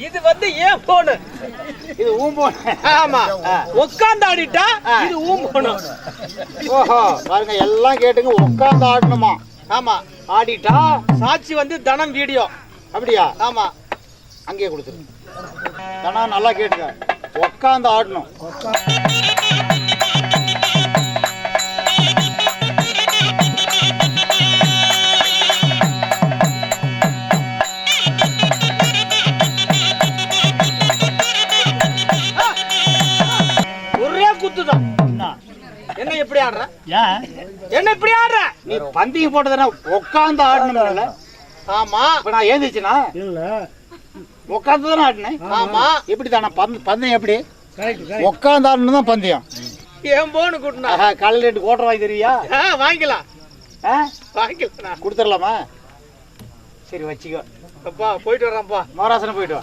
இது வந்து ஏன் போனு, இது ஊம்போன். ஆமா. உட்கார்ந்து ஆடிட்டா இது ஊம்போனு. ஓஹோ, பாருங்க எல்லாம் கேட்டுங்க, உட்காந்து ஆடணுமா? ஆமா, ஆடிட்டா சாட்சி வந்து தனம் வீடியோ. அப்படியா? ஆமா, அங்கேயே கொடுத்துரு. ஆனா நல்லா கேட்டுங்க, உட்காந்து ஆடணும். ஒரே குத்துதான். என்ன எப்படி ஆடுற? என்ன இப்படி ஆடுற? நீ பந்தயம் போட்டதுன்னா உட்காந்து ஆடணும்ல. ஆமா, இப்ப நான் ஏந்திச்சுனா உட்காந்து தானே ஆடினேன். ஆமா. எப்படி தானே பந்தயம்? எப்படி உட்காந்து ஆடணும் தான் பந்தயம். ஏன் போனு கூட்டினா காலையில் ரேட்டு கோட்டை வாங்கி தருவியா? வாங்கிக்கலாம், வாங்கிக்கலாம். கொடுத்துடலாமா? சரி வச்சுக்கோ. அப்பா போயிட்டு வர்றேன்ப்பா. மகாராசனம் போயிட்டு வா.